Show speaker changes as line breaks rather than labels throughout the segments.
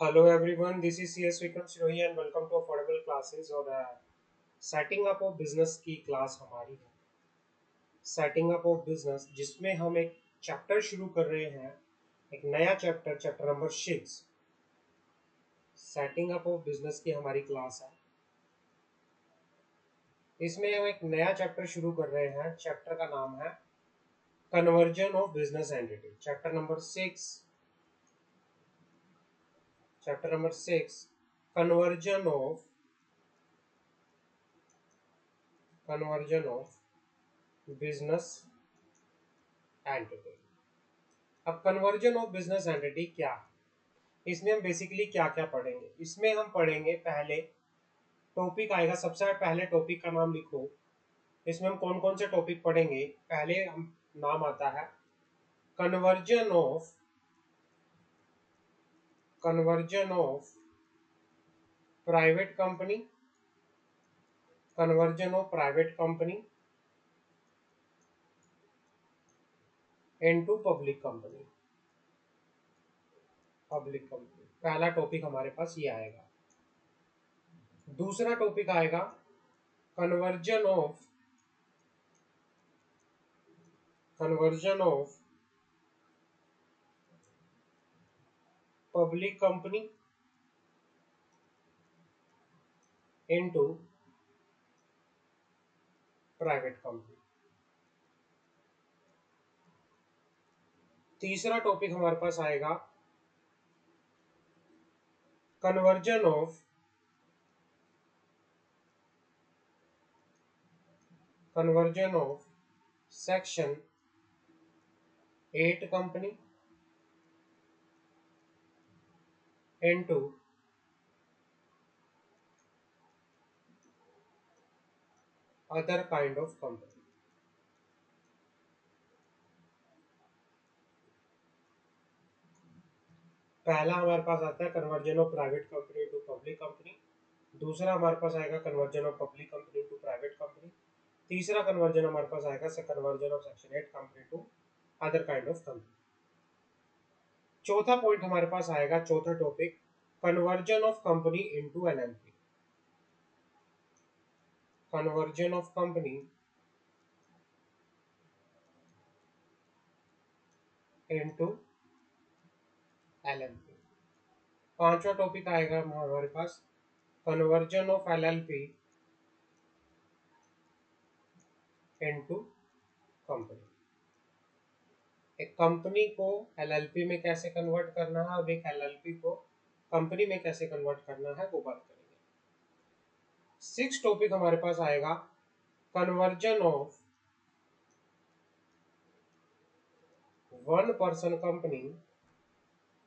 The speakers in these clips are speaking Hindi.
Hello everyone, this is CS Vikram Shirohi and welcome to Affordable Classes और सेटिंग अप ऑफ बिजनेस की क्लास हमारी है। सेटिंग अप ऑफ बिजनेस जिसमें हम एक चैप्टर शुरू कर रहे हैं, एक नया chapter, chapter number 6। Setting up of business की हमारी क्लास है। इसमें हम एक नया चैप्टर शुरू कर रहे हैं। चैप्टर का नाम है conversion of business entity. Chapter number 6, chapter number 6, conversion of business entity. अब कन्वर्जन ऑफ बिजनेस एंटिटी क्या है, इसमें हम बेसिकली क्या क्या पढ़ेंगे। इसमें हम पढ़ेंगे, पहले टॉपिक आएगा। सबसे पहले टॉपिक का नाम लिखो। इसमें हम कौन कौन से टॉपिक पढ़ेंगे। पहले हम नाम आता है conversion of private company, conversion of private company into public company. Public company पहला टॉपिक हमारे पास ये आएगा। दूसरा टॉपिक आएगा conversion of public company into private company. तीसरा टॉपिक हमारे पास आएगा conversion of section 8 company into other kind of company. पहला हमारे पास आता है conversion of private company to public company. दूसरा हमारे पास आएगा conversion of public company to private company. तीसरा कन्वर्जन हमारे पास आएगा conversion of section 8 company to other kind of company. चौथा पॉइंट हमारे पास आएगा, चौथा topic, conversion of company into LLP. Conversion of company into LLP. पांचवा टॉपिक आएगा हमारे पास conversion of LLP into company. एक कंपनी को एलएलपी में कैसे कन्वर्ट करना है और एक एलएलपी को कंपनी में कैसे कन्वर्ट करना है, वो बात करेंगे। 6 टॉपिक हमारे पास आएगा conversion of one person company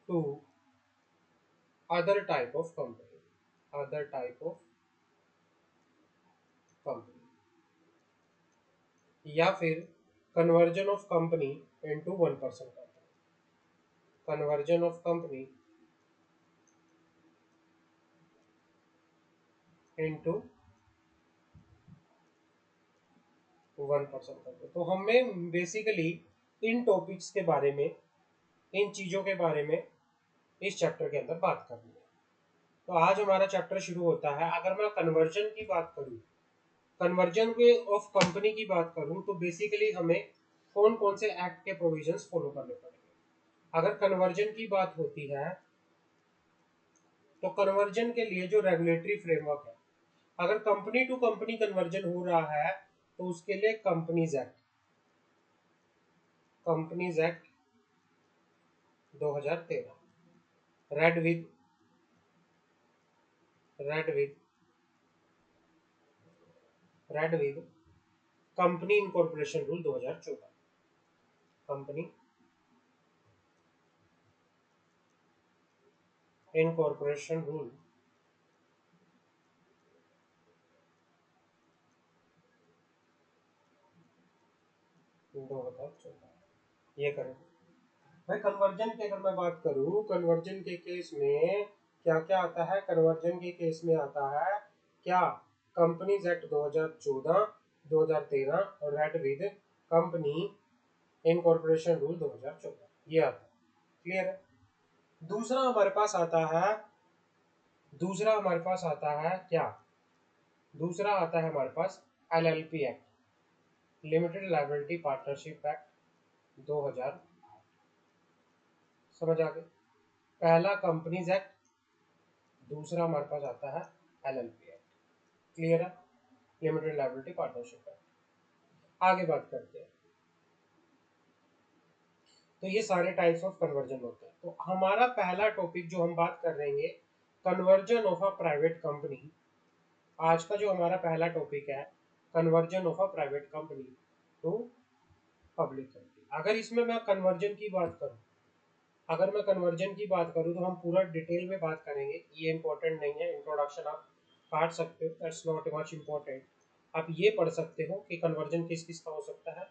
to other type of company, other type of company, या फिर conversion of company into one person company, conversion of company into one person company. तो हमें बेसिकली इन टॉपिक्स के बारे में, इन चीजों के बारे में इस चैप्टर के अंदर बात करनी है। तो आज हमारा चैप्टर शुरू होता है। अगर मैं कन्वर्जन की बात करूं, कन्वर्जन के ऑफ कंपनी की बात करूं, तो बेसिकली हमें कौन कौन से एक्ट के प्रोविजंस फॉलो करने पड़ेंगे। अगर कन्वर्जन की बात होती है तो कन्वर्जन के लिए जो रेगुलेटरी फ्रेमवर्क है, अगर कंपनी टू कंपनी कन्वर्जन हो रहा है तो उसके लिए companies act 2013, read with company incorporation rule 2014, company incorporation rule 2014, ये करें। भाई कन्वर्जन की अगर मैं बात करूं, कन्वर्जन के केस में क्या क्या आता है। कन्वर्जन के केस में आता है क्या, कंपनीज एक्ट 2014, 2013 और read with company incorporation rule 2014, ये आता है। क्लियर है। दूसरा हमारे पास आता है, दूसरा हमारे पास आता है क्या, दूसरा आता है हमारे पास LLP act, limited liability partnership act 2000। समझ आ गई? पहला कंपनीज एक्ट, दूसरा हमारे पास आता है LLP एक्ट। क्लियर है? Limited liability partnership act. आगे बात करते हैं। तो ये सारे टाइप्स ऑफ कन्वर्जन होते हैं। तो हमारा पहला टॉपिक जो हम बात कर रहेंगे, conversion of a private company. आज का जो हमारा पहला टॉपिक है, conversion of a private company to public company. अगर इसमें मैं कन्वर्जन की बात करूं, अगर मैं कन्वर्जन की बात करूं तो हम पूरा डिटेल में बात करेंगे, ये इंपॉर्टेंट नहीं है, इंट्रोडक्शन आप काट सकते हो, दैट्स नॉट मच इंपॉर्टेंट। आप ये पढ़ सकते हो कि कन्वर्जन किस किस का हो सकता है।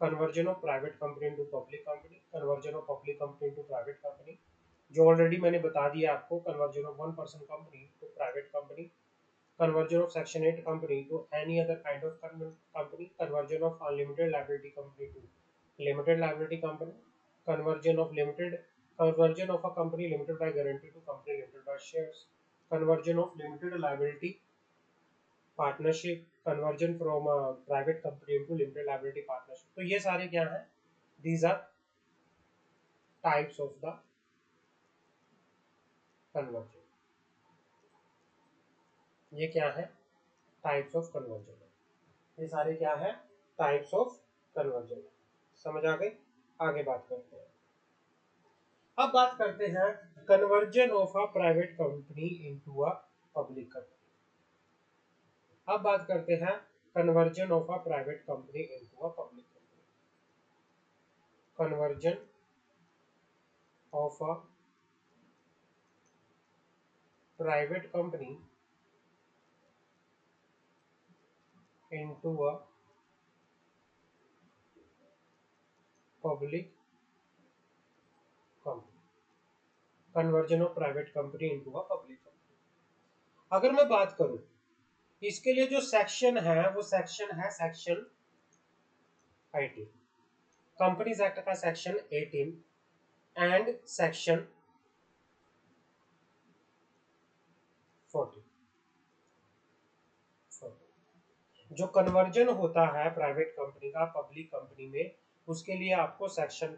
Conversion of private company into public company, conversion of public company into private company, जो ऑलरेडी मैंने बता दिया आपको, conversion of one person company to private company, conversion of section 8 company to any other kind of company, conversion of unlimited liability company to limited liability company, conversion of limited, conversion of a company limited by guarantee to company limited by shares, conversion of limited liability partnership, conversion from a private company into limited liability partnership। तो ये सारे क्या हैं? These are types of the conversion। ये क्या है? Types of conversion। ये सारे क्या है? Types of conversion। समझ आ गई? आगे बात करते हैं। अब बात करते हैं conversion of a private company into a public company. अब बात करते हैं conversion of a private company into a public company. Conversion of a private company into a public company. Conversion of private company into a public company. अगर मैं बात करूं, इसके लिए जो सेक्शन है वो सेक्शन है सेक्शन 18, कंपनीज एक्ट का सेक्शन 18 एंड सेक्शन 40। जो कन्वर्जन होता है प्राइवेट कंपनी का पब्लिक कंपनी में, उसके लिए आपको सेक्शन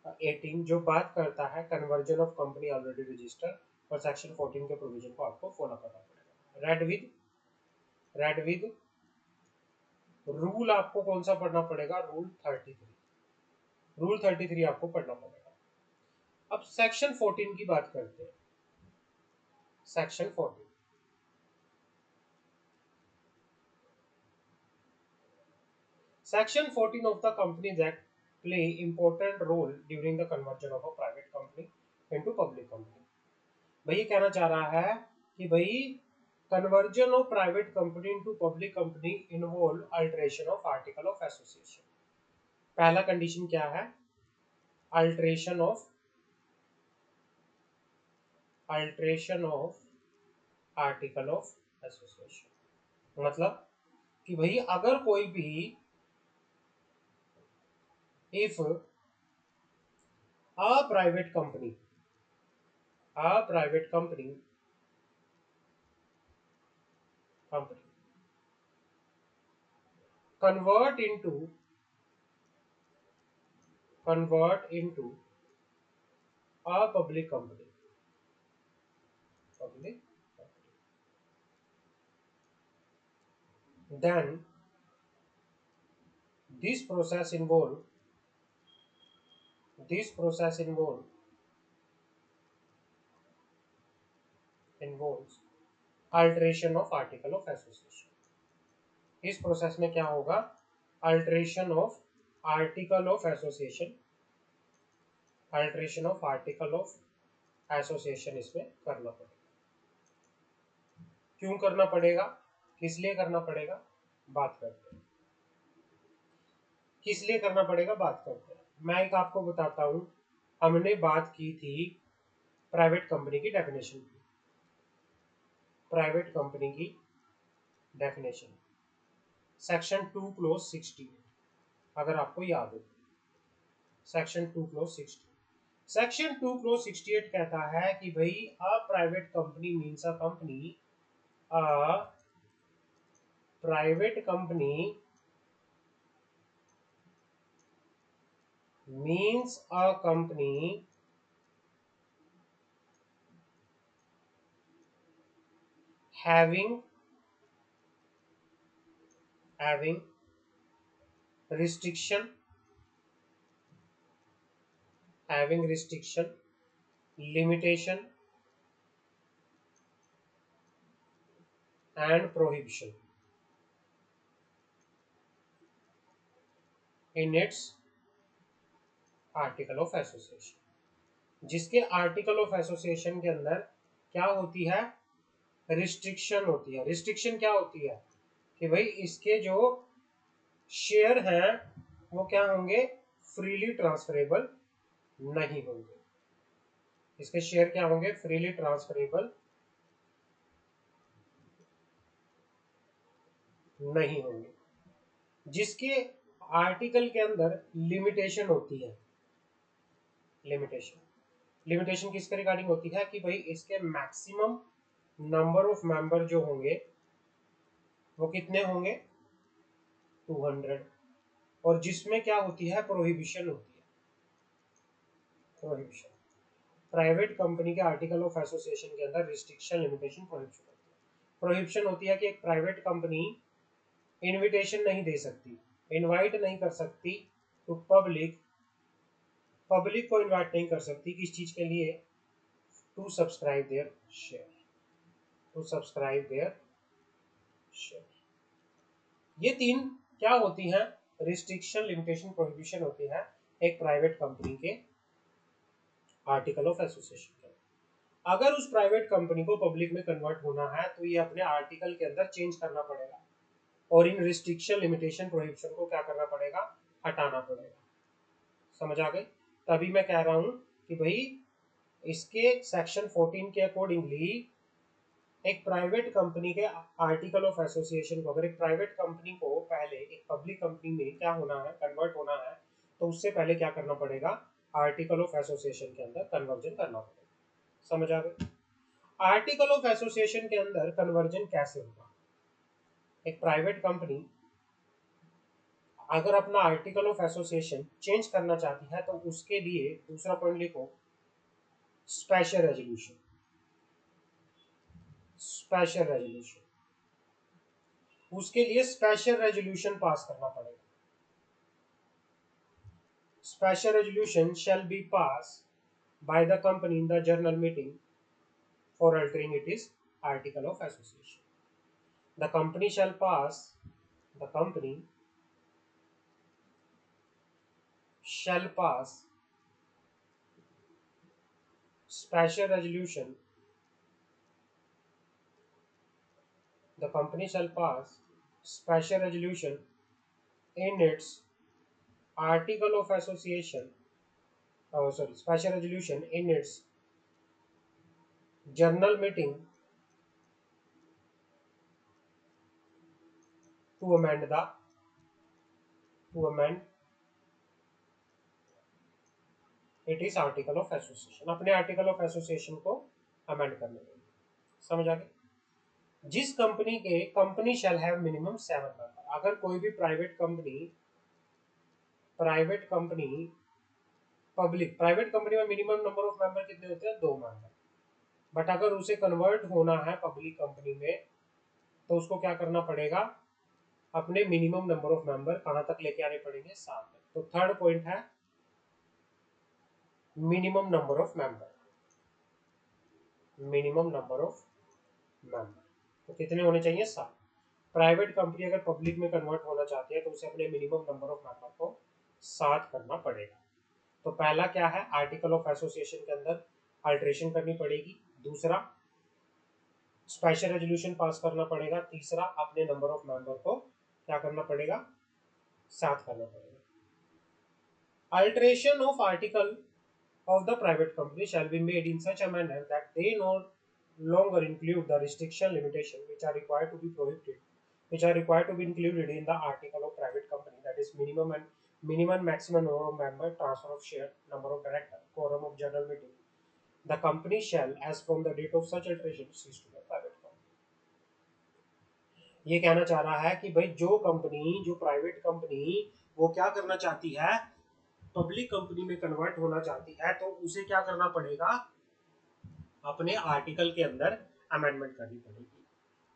18 जो बात करता है conversion of company already registered, और सेक्शन 14 के प्रोविजन को आपको फॉलो करना पड़ेगा। रेड विद रूल आपको कौन सा पढ़ना पड़ेगा? रूल 33। रूल 33 आपको पढ़ना पड़ेगा। अब सेक्शन 14 की बात करते हैं। Section 14, Section 14 of the Companies Act play important role during the conversion of a private company into public company। भाई ये कहना चाह रहा है कि भाई conversion of private company into public company involve alteration of article of association. पहला कंडीशन क्या है? Alteration of article of association. मतलब कि भाई अगर कोई भी if a private company convert into a public company, then this process involves alteration of article of association। इस प्रोसेस में क्या होगा? Alteration of article of association, इसमें करना पड़ेगा। क्यों करना पड़ेगा? किस लिए करना पड़ेगा? बात करते हैं। किस लिए करना पड़ेगा? बात करते हैं। मैं एक आपको बताता हूं, हमने बात की थी प्राइवेट कंपनी की डेफिनेशन की। प्राइवेट कंपनी की डेफिनेशन सेक्शन 2 क्लोज 60, अगर आपको याद हो, सेक्शन 2 क्लोज 60 सेक्शन 2 क्लोज 68 कहता है कि भाई अ private company means a company, a private company means a company having having restriction restriction, limitation and prohibition in its article of association, जिसके आर्टिकल ऑफ एसोसिएशन के अंदर क्या होती है, रिस्ट्रिक्शन होती है। रिस्ट्रिक्शन क्या होती है कि भाई इसके जो शेयर हैं वो क्या होंगे, फ्रीली ट्रांसफरेबल नहीं होंगे। इसके शेयर क्या होंगे, फ्रीली ट्रांसफरेबल नहीं होंगे। जिसके आर्टिकल के अंदर लिमिटेशन होती है, लिमिटेशन किसके रिगार्डिंग होती है कि भाई इसके मैक्सिमम नंबर ऑफ मेंबर जो होंगे वो कितने होंगे, 200। और जिसमें क्या होती है, प्रोहिबिशन होती है। प्रोहिबिशन प्राइवेट कंपनी के आर्टिकल ऑफ एसोसिएशन के अंदर रिस्ट्रिक्शन, लिमिटेशन, प्रोहिबिशन होती है। प्रोहिबिशन होती है कि एक प्राइवेट कंपनी इनविटेशन नहीं दे सकती, इनवाइट नहीं कर सकती टू पब्लिक, पब्लिक को इनवाइट नहीं कर सकती किस चीज के लिए, to subscribe their share, to subscribe their share. ये तीन क्या होती हैं, रिस्ट्रिक्शन, लिमिटेशन, प्रोहिबिशन होती है एक प्राइवेट कंपनी के आर्टिकल ऑफ एसोसिएशन के। अगर उस प्राइवेट कंपनी को पब्लिक में कन्वर्ट होना है तो ये अपने आर्टिकल के अंदर चेंज करना पड़ेगा और इन रिस्ट्रिक्शन, लिमिटेशन, प्रोहिबिशन को क्या करना पड़ेगा, हटाना पड़ेगा। समझ आ गई? तभी मैं कह रहा हूं कि भाई इसके सेक्शन 14 के अकॉर्डिंगली एक प्राइवेट कंपनी के आर्टिकल ऑफ एसोसिएशन को, अगर एक प्राइवेट कंपनी को पहले एक पब्लिक कंपनी में क्या होना है, कन्वर्ट होना है, तो उससे पहले क्या करना पड़ेगा, आर्टिकल ऑफ एसोसिएशन के अंदर कन्वर्जन करना पड़ेगा। समझ आ गई? आर्टिकल ऑफ एसोसिएशन के अंदर कन्वर्जन कैसे होगा, एक प्राइवेट कंपनी अगर अपना आर्टिकल ऑफ एसोसिएशन चेंज करना चाहती है तो उसके लिए दूसरा पॉइंट लिखो, स्पेशल रेजोल्यूशन। स्पेशल रेजोल्यूशन, उसके लिए स्पेशल रेजोल्यूशन पास करना पड़ेगा। Special resolution shall be pass bye the company in the general meeting for altering it is article of association. The company shall pass, the company shall pass special resolution, the company shall pass special resolution in its article of association, special resolution in its general meeting to amend the, to amend it is article of association, अपने article of association को amend करने में। समझ आ गए? जिस कंपनी के, company shall have minimum 7 member, अगर कोई भी private company public private company में मिनिमम नंबर ऑफ मेंबर कितने होते हैं, 2 मेंबर। बट अगर उसे कन्वर्ट होना है पब्लिक कंपनी में तो उसको क्या करना पड़ेगा, अपने मिनिमम नंबर ऑफ मेंबर कहां तक लेके आने पड़ेंगे, 7 तक। तो थर्ड पॉइंट है minimum number of member, minimum number of member तो कितने होने चाहिए, 7। प्राइवेट कंपनी अगर पब्लिक में कन्वर्ट होना चाहती है तो उसे अपने मिनिमम नंबर ऑफ मेंबर को 7 करना पड़ेगा। तो पहला क्या है, आर्टिकल ऑफ एसोसिएशन के अंदर अल्टरेशन करनी पड़ेगी। दूसरा, स्पेशल रेजोल्यूशन पास करना पड़ेगा। तीसरा, अपने नंबर ऑफ मेंबर को क्या करना पड़ेगा, 7 करना पड़ेगा। Alteration of article of the private company shall be made in such a manner that they no longer include the restriction, limitation which are required to be included in the article of private company, that is minimum and minimum maximum number of member, transfer of share, number of director, quorum of general meeting. The company shall, as from the date of such alteration, cease to be a private company. ये कहना चाह रहा है कि भाई जो प्राइवेट कंपनी वो क्या करना चाहती है, पब्लिक कंपनी में कन्वर्ट होना चाहती है, तो उसे क्या करना पड़ेगा, अपने आर्टिकल के अंदर अमेंडमेंट करनी पड़ेगी।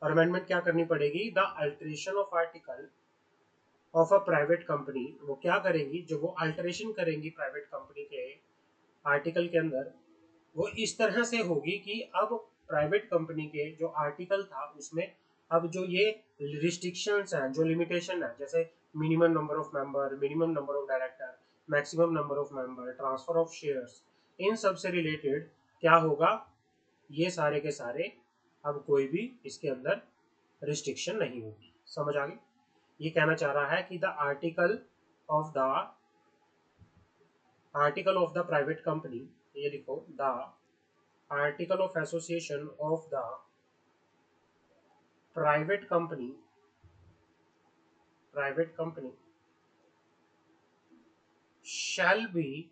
और अमेंडमेंट क्या करनी पड़ेगी, the alteration of article of a private company, वो क्या करेंगी, जो वो अल्टरेशन करेंगी प्राइवेट कंपनी के आर्टिकल के अंदर, वो इस तरह से होगी कि अब प्राइवेट कंपनी के जो आर्टिकल था उसमें अब जो ये रिस्ट्रिक्शंस हैं, जो लिमिटेशन है, जैसे minimum number of member, minimum number of director, maximum number of member, transfer of shares, इन सब से रिलेटेड क्या होगा, ये सारे के सारे अब कोई भी इसके अंदर रिस्ट्रिक्शन नहीं होगी। समझ आ गई? ये कहना चाह रहा है कि the article of the private company, ये लिखो, the article of association of the private company shall be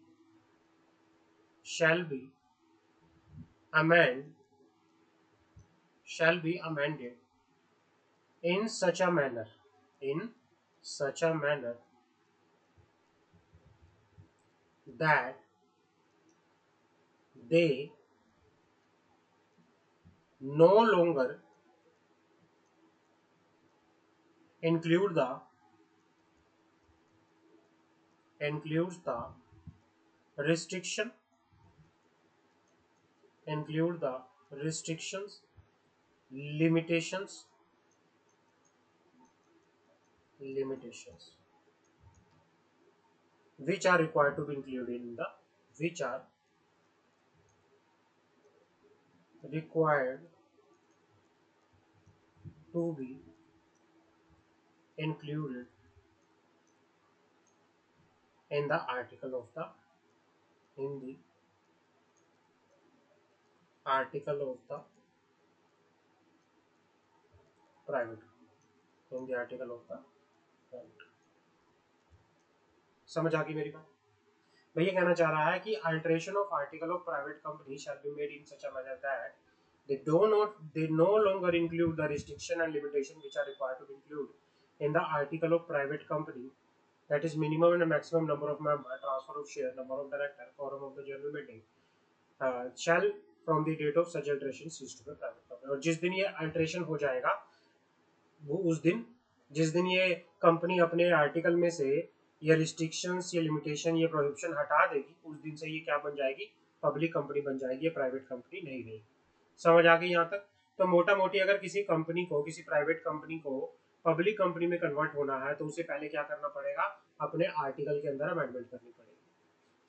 amend shall be amended in such a manner that they no longer includes the restriction restrictions, limitations which are required to be included in the which are required to be included in the article of the private समझ आ गई मेरी बात? भैया कहना चाह रहा है कि alteration of article of private company shall be made in such a manner that they no longer include the restriction and limitation which are required to be included in the article of private company, that is minimum and maximum number of member, transfer of share, number of director, quorum of the general meeting, shall from the date of such alteration cease to be private company. और जिस दिन ये अल्टरेशन हो जाएगा, वो उस दिन, जिस दिन ये कंपनी अपने आर्टिकल में से ये रिस्ट्रिक्शंस, ये लिमिटेशन, ये प्रोहिबिशन हटा देगी, उस दिन से ये क्या बन जाएगी, पब्लिक कंपनी बन जाएगी, ये प्राइवेट कंपनी नहीं रहेगी। समझ आ गई यहाँ तक? तो मोटा मोटी अगर किसी कंपनी को, किसी प्राइवेट कंपनी को पब्लिक कंपनी में कन्वर्ट होना है तो उसे पहले क्या करना पड़ेगा, अपने आर्टिकल के अंदर अमेंडमेंट करनी पड़ेगी,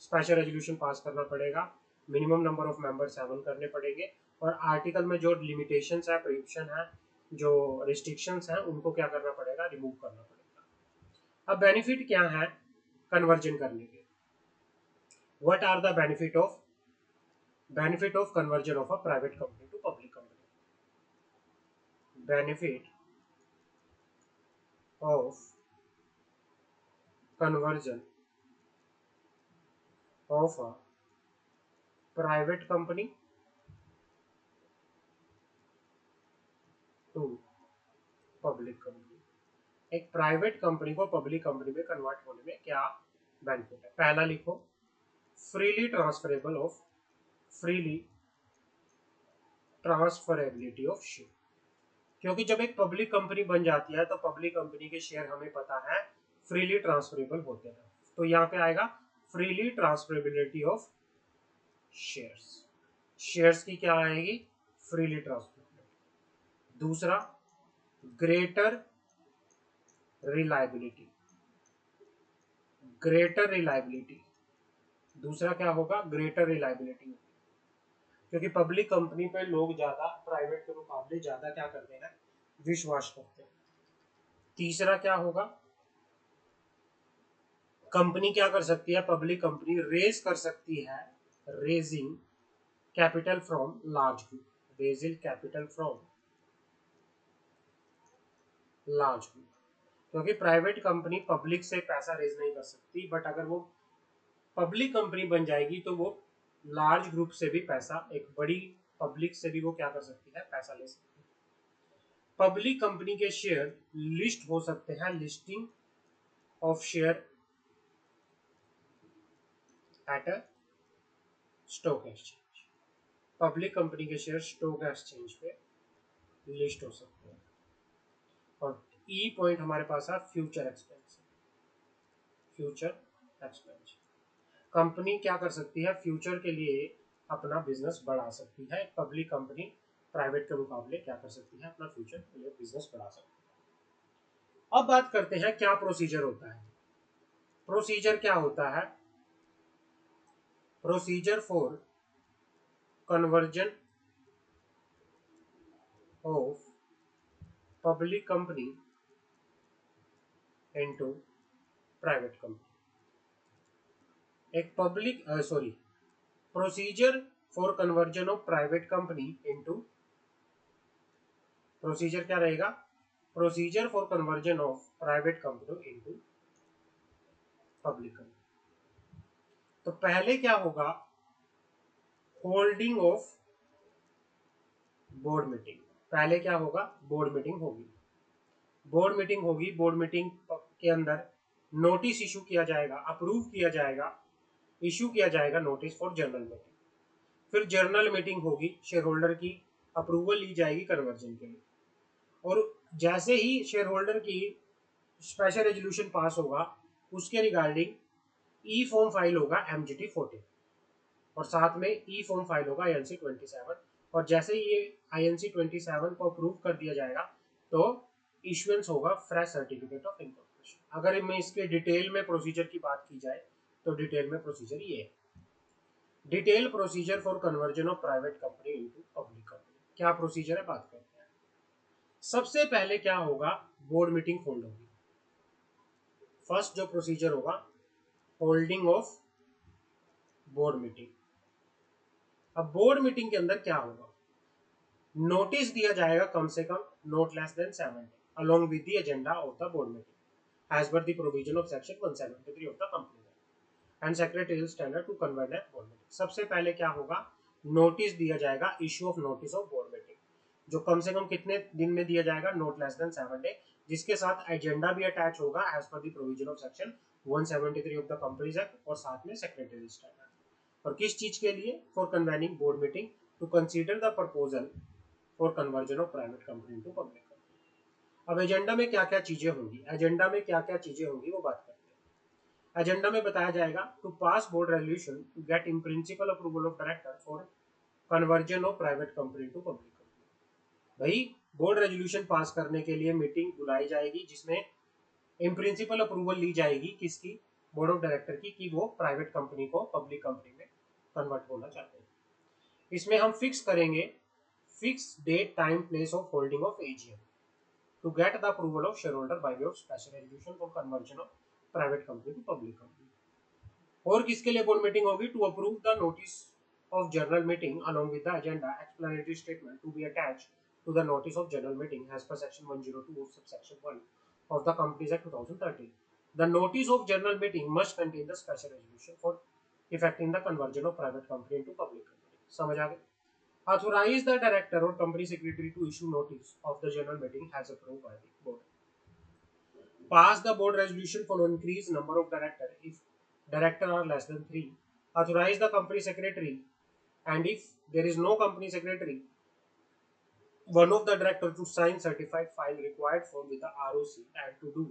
स्पेशल रेजोल्यूशन पास करना पड़ेगा, मिनिमम नंबर ऑफ मेंबर 7 करने पड़ेंगे, और आर्टिकल में जो लिमिटेशंस है, प्रोहिबिशन है, जो रिस्ट्रिक्शंस हैं, उनको क्या करना पड़ेगा, रिमूव करना पड़ेगा। अब बेनिफिट क्या है कन्वर्जन करने के? What are the benefit of conversion of a private company to public company? Benefit of conversion of a private company to public company. एक प्राइवेट कंपनी को पब्लिक कंपनी में कन्वर्ट होने में क्या बेनिफिट है? पहला लिखो, फ्रीली ट्रांसफरेबिलिटी ऑफ शेयर। क्योंकि जब एक पब्लिक कंपनी बन जाती है तो पब्लिक कंपनी के शेयर हमें पता है फ्रीली ट्रांसफरेबल होते हैं, तो यहाँ पे आएगा फ्रीली ट्रांसफरेबिलिटी ऑफ शेयर्स की क्या आएगी, फ्रीली ट्रांसफरेबिलिटी। दूसरा, ग्रेटर रिलायबिलिटी। दूसरा क्या होगा, ग्रेटर रिलायबिलिटी, क्योंकि पब्लिक कंपनी पे लोग ज्यादा प्राइवेट के मुकाबले ज्यादा क्या करते हैं, विश्वास करते हैं। तीसरा क्या होगा, कंपनी क्या कर सकती है, पब्लिक कंपनी रेज कर सकती है, raising capital from large group, raising capital from large group. क्योंकि प्राइवेट कंपनी पब्लिक से पैसा रेज नहीं कर सकती, बट अगर वो पब्लिक कंपनी बन जाएगी तो वो लार्ज ग्रुप से भी पैसा, एक बड़ी पब्लिक से भी वो क्या कर सकती है, पैसा ले सकती है। पब्लिक कंपनी के शेयर लिस्ट हो सकते हैं, listing of share at a stock exchange. Public company के शेयर स्टॉक एक्सचेंज पे लिस्ट हो सकते हैं। और ई पॉइंट हमारे पास है future expense. Future expense, company क्या कर सकती है, फ्यूचर के लिए अपना बिजनेस बढ़ा सकती है। पब्लिक कंपनी प्राइवेट के मुकाबले क्या कर सकती है, अपना फ्यूचर के लिए बिजनेस बढ़ा सकती है। अब बात करते हैं क्या प्रोसीजर होता है। प्रोसीजर क्या होता है, procedure for conversion of public company into private company. एक public sorry procedure for conversion of private company into, procedure क्या रहेगा, procedure for conversion of private company into public company. तो पहले क्या होगा, होल्डिंग ऑफ बोर्ड मीटिंग। पहले क्या होगा, बोर्ड मीटिंग होगी। बोर्ड मीटिंग होगी, बोर्ड मीटिंग के अंदर नोटिस इशू किया जाएगा, अप्रूव किया जाएगा, इशू किया जाएगा नोटिस फॉर जनरल मीटिंग। फिर जनरल मीटिंग होगी, शेयर होल्डर की अप्रूवल ली जाएगी कन्वर्जन के लिए। और जैसे ही शेयर होल्डर की स्पेशल रेजोल्यूशन पास होगा, उसके रिगार्डिंग ई फॉर्म फाइल होगा MGT 14, और साथ में ई फॉर्म फाइल होगा INC 27। और जैसे ही ये INC 27 को अप्रूव कर दिया जाएगा तो इशुएंस होगा फ्रेश सर्टिफिकेट ऑफ इनकॉर्पोरेशन। अगर मैं इसके डिटेल में प्रोसीजर की बात की जाए तो डिटेल में प्रोसीजर ये है, detail procedure for conversion of private company into public company. क्या प्रोसीजर है, बात करते हैं। सबसे पहले क्या होगा, बोर्ड मीटिंग होल्ड होगी। फर्स्ट जो प्रोसीजर होगा, होल्डिंग ऑफ बोर्ड मीटिंग। अब बोर्ड मीटिंग के अंदर क्या होगा, नोटिस दिया जाएगा कम से कम not less than 7 day along with the agenda of the board meeting as per the provision of section 173 of the company and secretarial standard to convert at board meeting. सबसे पहले क्या होगा, नोटिस दिया जाएगा, issue of notice of board meeting, जो कम से कम कितने दिन में दिया जाएगा, नॉट लेस देन 7 डे, जिसके साथ एजेंडा भी अटैच होगा as per the provision of section 173 of the companies act, और साथ में सेक्रेटरियल स्टैंडर्ड। और किस चीज के लिए, for convening board meeting to consider the proposal for conversion of private company to public company. अब एजेंडा में क्या क्या चीजें होंगी, एजेंडा में क्या क्या चीजें होंगी वो बात करते हैं। एजेंडा में बताया जाएगा to pass board resolution to get in principle approval of director for conversion of private company to public company. भाई बोर्ड रेजोल्यूशन पास करने के लिए मीटिंग बुलाई जाएगी जिसमें इन प्रिंसिपल अप्रूवल ली जाएगी किसकी, बोर्ड ऑफ डायरेक्टर की, कि वो प्राइवेट कंपनी को पब्लिक कंपनी में कन्वर्ट होना चाहते हैं। इसमें हम फिक्स करेंगे, fix date time place of holding of AGM to get the approval of shareholder by way of special resolution for conversion of private company to public company। और किसके लिए बोर्ड मीटिंग होगी, to approve the notice of general meeting along with the agenda explanatory statement to be attached to the notice of general meeting as per section 102 of subsection 1 of the Companies Act 2013। The notice of general meeting must contain the special resolution for effecting the conversion of private company into public company। समझ आ गए। Authorize the director or company secretary to issue notice of the general meeting as approved by the board। Pass the board resolution for increased number of director if director are less than 3। Authorize the company secretary, and if there is no company secretary, one of the director to sign certified file required form with the ROC and to do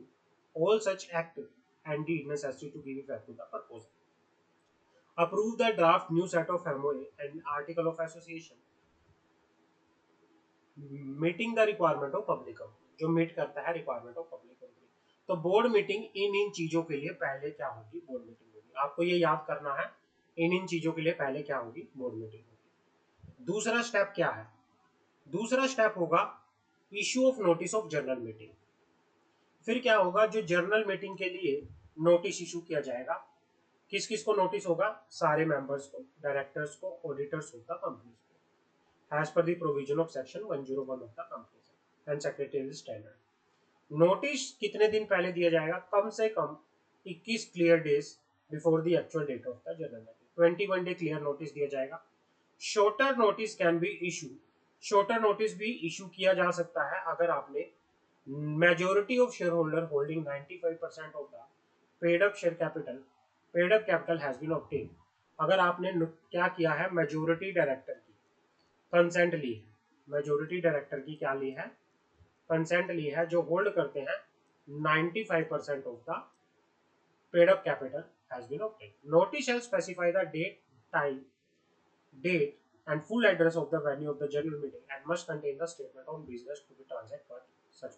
all such act and deed necessary to give effect to the proposal। Approve the draft new set of MOA and article of association meeting the requirement of public company, जो मीट करता है रिक्वायरमेंट ऑफ पब्लिक कंपनी। तो बोर्ड मीटिंग इन चीजों के लिए पहले क्या होगी, बोर्ड मीटिंग होगी। आपको ये याद करना है, इन चीजों के लिए पहले क्या होगी, बोर्ड मीटिंग होगी। दूसरा स्टेप क्या है, दूसरा स्टेप होगा issue of notice of general meeting. फिर क्या होगा, जो जनरल मीटिंग के लिए नोटिस इशू किया जाएगा, किस किस को नोटिस होगा, सारे मेंबर्स को, डायरेक्टर्स को, ऑडिटर्स होगा कंपनी को, as per the provision of section 101 of the Companies Act and secretarial standard। नोटिस कितने दिन पहले दिया जाएगा? कम से कम 21 clear days before the actual date of the general meeting. 21 day clear notice दिया जाएगा। Shorter notice can be issue, shorter notice भी इशू किया जा सकता है अगर आपने majority of share holder holding 95% of the paid up share capital, paid up capital has been obtained. अगर आपने क्या किया है, मेजोरिटी डायरेक्टर की कंसेंट ली है, मेजोरिटी डायरेक्टर की क्या ली है, कंसेंट ली है, जो होल्ड करते हैं 95% of the paid up capital has been obtained. Notice shall specify the date, time, date and full address of the venue of the general meeting and must contain the statement on business to be transacted for such।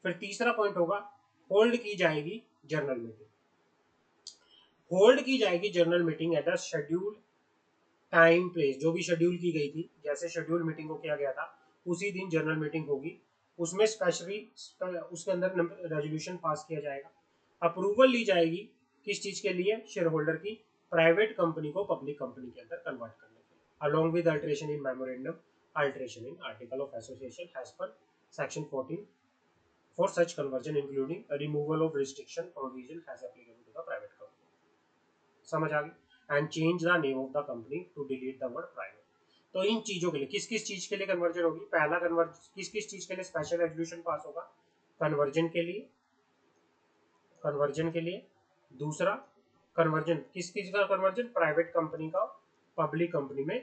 फिर तीसरा पॉइंट होगा, होल्ड की जाएगी जनरल मीटिंग। होल्ड की जाएगी general meeting at the schedule time place, जो भी शेड्यूल की गई थी, जैसे शेड्यूल मीटिंग को किया गया था उसी दिन जनरल मीटिंग होगी। उसमें स्पेशली उसके अंदर रेजोल्यूशन पास किया जाएगा। अप्रूवल ली जाएगी किस चीज के लिए? शेयर होल्डर की प्राइवेट कंपनी को पब्लिक कंपनी के अंदर कन्वर्ट करने के लिए, along with alteration in memorandum, alteration in article of association as per section 14 for such conversion including a removal of restriction provision as applicable to the private company। समझ आ गई? And change the name of the company to delete the word private. तो इन चीजों के लिए किस किस चीज के लिए कन्वर्जन होगी? पहला कन्वर्जन किस किस चीज के लिए स्पेशल रेजोल्यूशन पास होगा? कन्वर्जन के लिए, कन्वर्जन के लिए। दूसरा कन्वर्जन किस किस का? कन्वर्जन प्राइवेट कंपनी का पब्लिक कंपनी में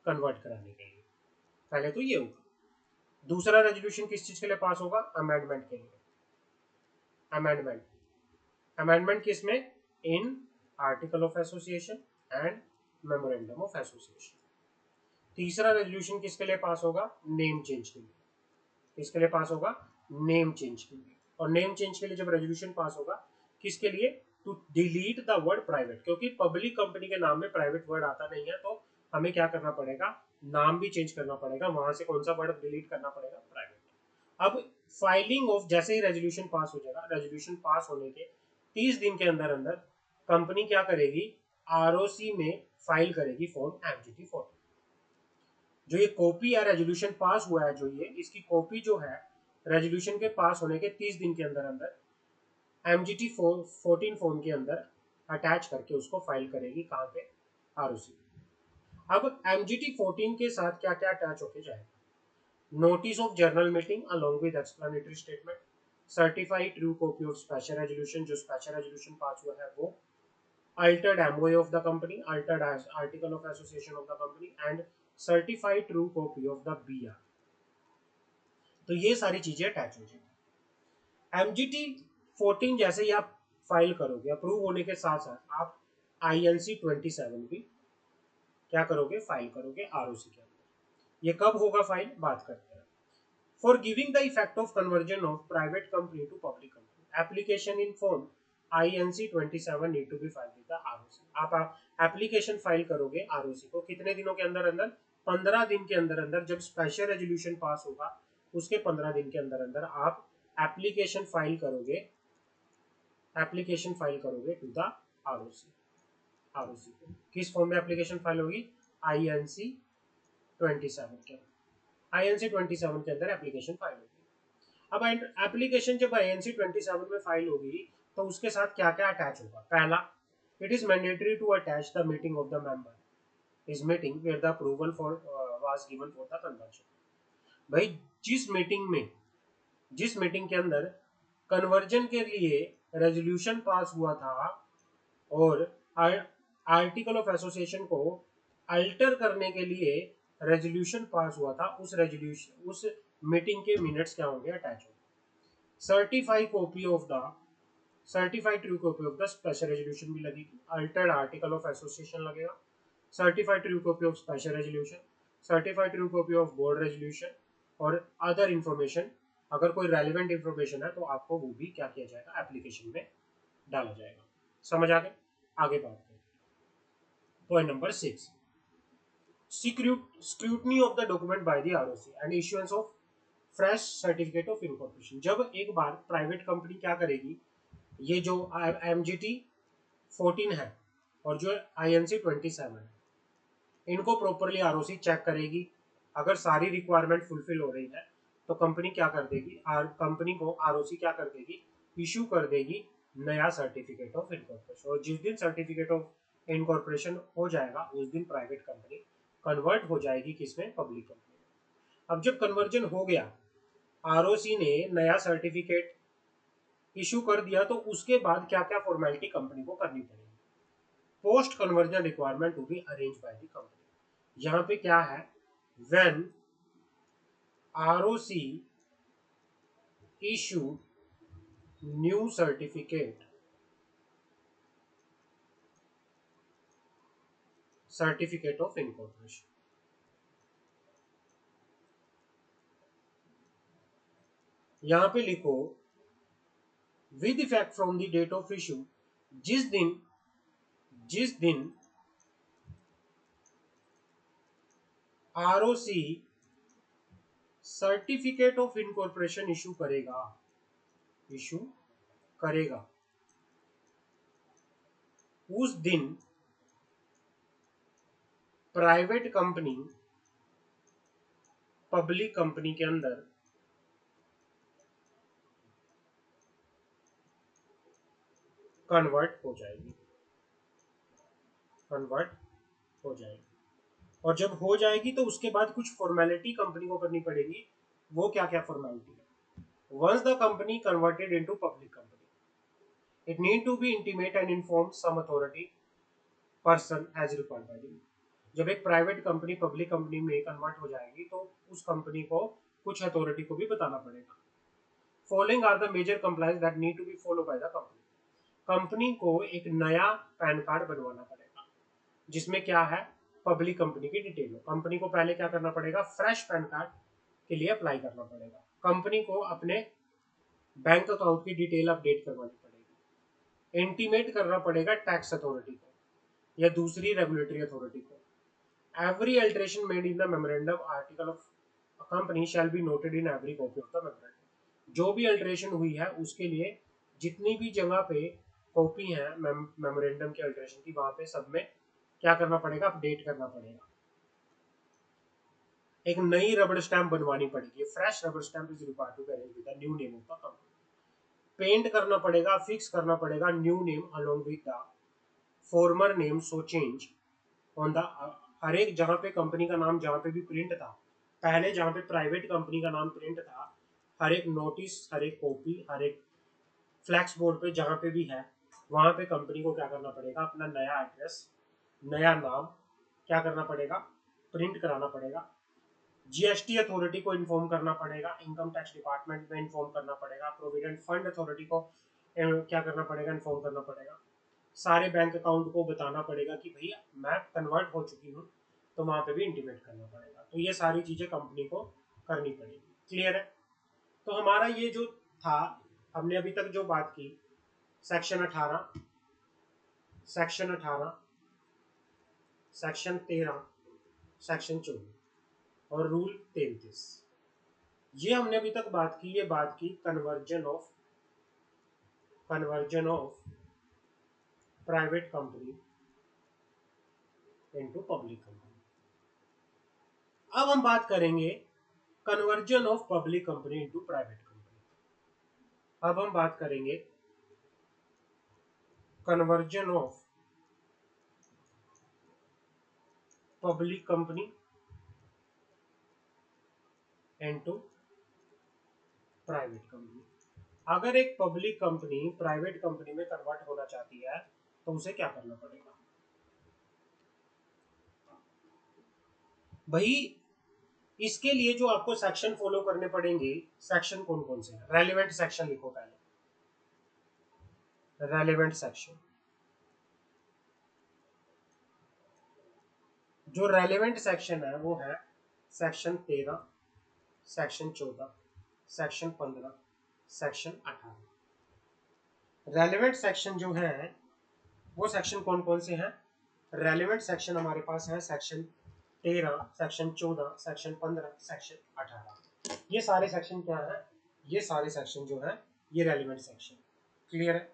कन्वर्ट कराने के लिए। पहले तो ये होगा। दूसरा रेजोल्यूशन किस चीज के लिए पास होगा? अमेंडमेंट के लिए। अमेंडमेंट, अमेंडमेंट किस में? इन article of association and memorandum of association. तीसरा रेजोल्यूशन किसके लिए पास होगा? नेम चेंज के लिए। किसके लिए पास होगा? नेम चेंज के लिए। और नेम चेंज के लिए जब रेजोल्यूशन पास होगा, किसके लिए? To delete the word private, क्योंकि पब्लिक कंपनी के नाम में प्राइवेट वर्ड आता नहीं है, तो हमें क्या करना पड़ेगा? नाम भी चेंज करना पड़ेगा, वहां से कौन सा वर्ड डिलीट करना पड़ेगा? प्राइवेट। अब फाइलिंग ऑफ, जैसे ही रेजोल्यूशन पास हो जाएगा, रेजोल्यूशन पास होने के 30 दिन के अंदर अंदर कंपनी क्या करेगी? आरओसी में फाइल करेगी फॉर्म एमजीटी 14। जो ये कॉपी है रेजोल्यूशन पास हुआ है, जो ये इसकी कॉपी जो है रेजोल्यूशन के पास होने के 30 दिन के अंदर अंदर एमजीटी 14 फॉर्म के अंदर अटैच करके उसको फाइल करेगी। कहाँ पे? आरओसी। अब एमजीटी 14 के साथ क्या क्या अटैच होके जाएगा? Notice of general meeting along with explanatory statement, certified true copy of special resolution, जो स्पेशल रेजोल्यूशन पास हुआ है वो, altered MOA of the company, altered article of association of the company and certified true copy of the BR। तो ये सारी चीजें अटैच हो जाएगी। एमजीटी 14 जैसे ही आप फाइल करोगे, अप्रूव होने के साथ साथ आप INC 27 भी क्या करोगे? फाइल करोगे आरओसी के अंदर। ये कब होगा फाइल? बात करते हैं। For giving the effect of conversion of private company to public company, application in form INC 27 need to be filed with the ROC. आप एप्लीकेशन फाइल करोगे आरओसी को कितने दिनों के अंदर अंदर? 15 दिन के अंदर अंदर। जब स्पेशल रेजोल्यूशन पास होगा उसके 15 दिन के अंदर अंदर आप एप्लीकेशन फाइल करोगे, एप्लीकेशन फाइल करोगे टू द आरओसी। आरओसी को किस फॉर्म में एप्लीकेशन फाइल होगी? INC 27 के अंदर। INC 27 के अंदर एप्लीकेशन फाइल होगी। अब एप्लीकेशन जब INC 27 में फाइल होगी तो उसके साथ क्या क्या अटैच होगा? पहला, it is mandatory to attach the meeting of the member is meeting where the approval for was given for the conversion. भाई जिस मीटिंग के अंदर कन्वर्जन के लिए रेजोल्यूशन पास हुआ था और आर्टिकल ऑफ एसोसिएशन को अल्टर करने के लिए रेजोल्यूशन पास हुआ था, उस मीटिंग के मिनट्स क्या होंगे? अटैच होंगे। Certified true copy of the special resolution भी लगेगी, अल्टर्ड आर्टिकल ऑफ एसोसिएशन लगेगा, certified true copy of special resolution, certified true copy of board resolution और अदर इंफॉर्मेशन। अगर कोई रेलिवेंट इंफॉर्मेशन है तो आपको वो भी क्या किया जाएगा? एप्लीकेशन में डाला जाएगा। समझ आ गए? आगे बात करें। Point number 6, scrutiny of the document by the ROC and issuance of fresh certificate of incorporation। जब एक बार प्राइवेट कंपनी क्या करेगी, ये जो MGT 14 है और जो INC 27 है, इनको प्रॉपरली ROC चेक करेगी। अगर सारी रिक्वायरमेंट फुलफिल हो रही है तो कंपनी क्या कर देगी, कंपनी को आरओसी क्या कर देगी, इशू कर देगी नया सर्टिफिकेट ऑफ इनकॉर्पोरेशन। और जिस दिन सर्टिफिकेट ऑफ इनकॉर्पोरेशन हो जाएगा उस दिन प्राइवेट कंपनी कन्वर्ट हो जाएगी किसमें, पब्लिक कंपनी में। अब जब कन्वर्जन हो गया, आरओसी ने नया सर्टिफिकेट इशू कर दिया, तो उसके बाद क्या क्या फॉर्मेलिटी कंपनी को करनी पड़ेगी। Post conversion requirement to be arrange by the company. यहाँ पे क्या है, when ROC issue new certificate of incorporation. यहां पे लिखो with effect from the date of issue, जिस दिन ROC certificate of incorporation issue करेगा उस दिन प्राइवेट कंपनी पब्लिक कंपनी के अंदर कन्वर्ट हो जाएगी। और जब हो जाएगी तो उसके बाद कुछ फॉर्मेलिटी कंपनी को करनी पड़ेगी। वो क्या क्या फॉर्मेलिटी है, once the company converted into public company, it need to be intimate and inform some authority person as required by the. जब एक प्राइवेट कंपनी पब्लिक कंपनी में कन्वर्ट हो जाएगी तो उस कंपनी को कुछ अथॉरिटी को भी बताना पड़ेगा। Following are the major compliance that need to be follow by the company. Company को एक नया पैन कार्ड बनवाना पड़ेगा जिसमें क्या है, पब्लिक कंपनी की डिटेल हो। कंपनी को पहले क्या करना पड़ेगा, फ्रेश पैन कार्ड के लिए अप्लाई करना पड़ेगा। कंपनी को अपने बैंक अकाउंट की डिटेल अपडेट करवानी पड़ेगी। इंटीमेट करना पड़ेगा टैक्स अथॉरिटी को या दूसरी रेगुलेटरी अथॉरिटी को। Every alteration made in the memorandum article of company shall be noted in every copy of the memorandum. जो भी अल्टरेशन हुई है उसके लिए जितनी भी जगह पे कॉपी है मेमोरेंडम के अल्टरेशन की, वहां पे सब में क्या करना पड़ेगा, अपडेट करना पड़ेगा। एक नई रबड़ स्टैंप बनवानी पड़ेगी, fresh rubber stamp is required to arrange with the new name of the company. Paint करना पड़ेगा, फिक्स करना पड़ेगा new name along with the former name so change on the. हर एक जगह पे कंपनी का नाम जहां पे भी प्रिंट था, पहले जहां पे प्राइवेट कंपनी का नाम प्रिंट था, हर एक नोटिस, हर एक कॉपी, हर एक फ्लैक्स बोर्ड पे जहां पे भी है, वहां पे कंपनी को क्या करना पड़ेगा, अपना नया एड्रेस, नया नाम क्या करना पड़ेगा, प्रिंट कराना पड़ेगा। जीएसटी अथॉरिटी को इन्फॉर्म करना पड़ेगा, इनकम टैक्स डिपार्टमेंट में इन्फॉर्म करना पड़ेगा, प्रोविडेंट फंड अथॉरिटी को क्या करना पड़ेगा, इन्फॉर्म करना पड़ेगा। सारे बैंक अकाउंट को बताना पड़ेगा कि भैया मैं कन्वर्ट हो चुकी हूँ, तो वहां पे भी इंटीमेट करना पड़ेगा। तो ये सारी चीजें कंपनी को करनी पड़ेगी। क्लियर है। तो हमारा ये जो था, हमने अभी तक जो बात की, सेक्शन 18, सेक्शन 18, सेक्शन 13, सेक्शन 14 और रूल 33, ये हमने अभी तक बात की। ये बात की conversion of private company into public company. अब हम बात करेंगे conversion of public company into private company. अब हम बात करेंगे conversion of public company into private company. अगर एक पब्लिक कंपनी प्राइवेट कंपनी में कन्वर्ट होना चाहती है तो उसे क्या करना पड़ेगा भाई। इसके लिए जो आपको सेक्शन फॉलो करने पड़ेंगे, सेक्शन कौन कौन से हैं, रेलिवेंट सेक्शन लिखो पहले। रेलिवेंट सेक्शन, जो रेलिवेंट सेक्शन है वो है section 13, section 14, section 15, section 18। Relevant section जो है वो सेक्शन कौन कौन से हैं, रेलिवेंट सेक्शन हमारे पास है सेक्शन 13, सेक्शन 14, सेक्शन 15, सेक्शन 18। ये सारे सेक्शन क्या है, ये सारे सेक्शन जो है ये रेलिवेंट सेक्शन। क्लियर है।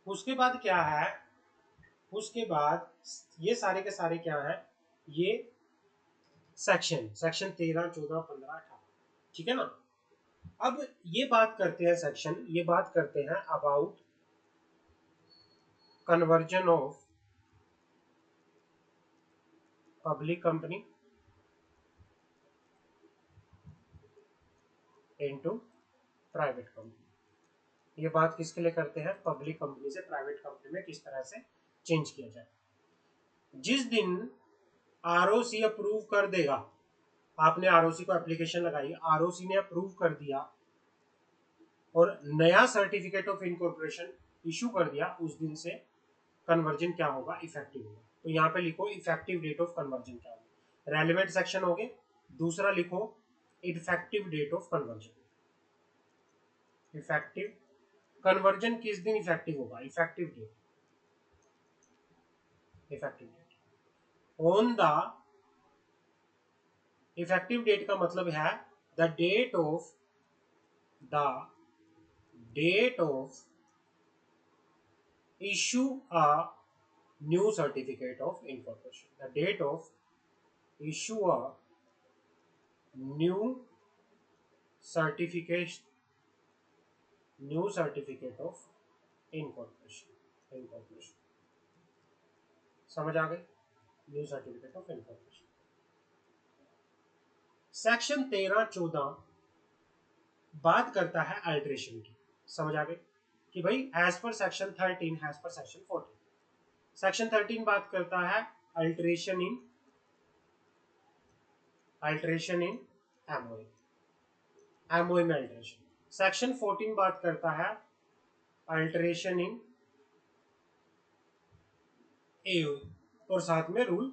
उसके बाद क्या है, उसके बाद ये सारे के सारे क्या है, ये सेक्शन 13, 14, 15, 18, ठीक है ना। अब ये बात करते हैं सेक्शन, ये बात करते हैं about conversion of public company into private company. ये बात किसके लिए करते हैं, पब्लिक कंपनी से प्राइवेट कंपनी में किस तरह से चेंज किया जाए। जिस दिन आरओसी अप्रूव कर देगा, आपने आरओसी को एप्लीकेशन लगाई, आरओसी ने अप्रूव कर दिया और नया सर्टिफिकेट ऑफ इनकॉर्पोरेशन इशू कर दिया, उस दिन से कन्वर्जन क्या होगा, इफेक्टिव होगा। तो यहाँ पे लिखो इफेक्टिव डेट ऑफ कन्वर्जन क्या होगा, रेलेवेंट सेक्शन हो गए। दूसरा लिखो effective date of conversion. Effective conversion किस दिन इफेक्टिव होगा, effective date, effective date on the, effective date का मतलब है the date of, the date of issue a new certificate of incorporation, the date of issue a new certificate, new certificate of incorporation, समझ आ गई, new certificate of incorporation. Section 13, 14 बात करता है अल्ट्रेशन की, समझ आ गई कि भाई as per section 13, as per section 14। Section 13 बात करता है alteration in, alteration in MOA, MOA में अल्ट्रेशन। सेक्शन 14 बात करता है अल्ट्रेशन इन एओए और साथ में rule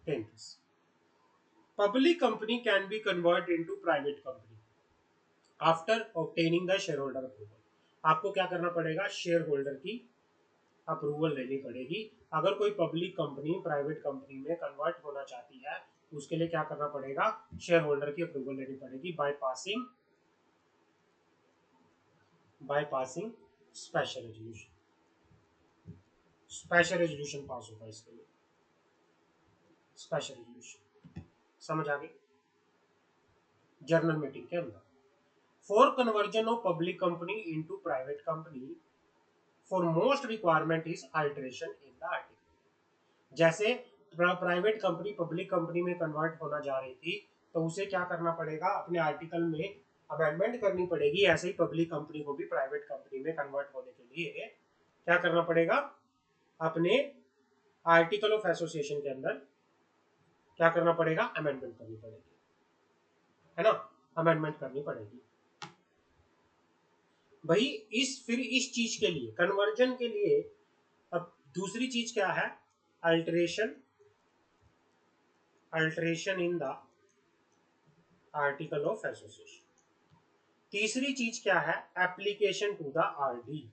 33। Public company can be convert into private company after obtaining the share holder approval. आपको क्या करना पड़ेगा, शेयर होल्डर की अप्रूवल लेनी पड़ेगी। अगर कोई पब्लिक कंपनी प्राइवेट कंपनी में कन्वर्ट होना चाहती है, उसके लिए क्या करना पड़ेगा, शेयर होल्डर की अप्रूवल लेनी पड़ेगी by passing special resolution. Special resolution pass होगा इसके लिए, स्पेशल रेजोल्यूशन, समझ आ गई, जर्नल मीटिंग के अंदर। For conversion of public company into private company for most requirement is alteration in the article. जैसे प्राइवेट कंपनी पब्लिक कंपनी में कन्वर्ट होना जा रही थी, तो उसे क्या करना पड़ेगा, अपने आर्टिकल में अमेंडमेंट करनी पड़ेगी। ऐसे ही पब्लिक कंपनी को भी प्राइवेट कंपनी में कन्वर्ट होने के लिए क्या करना पड़ेगा, अपने आर्टिकल ऑफ एसोसिएशन के अंदर क्या करना पड़ेगा, अमेंडमेंट करनी पड़ेगी, है ना, अमेंडमेंट करनी पड़ेगी भाई। फिर इस चीज के लिए, कन्वर्जन के लिए, अब दूसरी चीज क्या है, alteration, alteration in the article of association. तीसरी चीज क्या है, एप्लीकेशन टू द आरडी।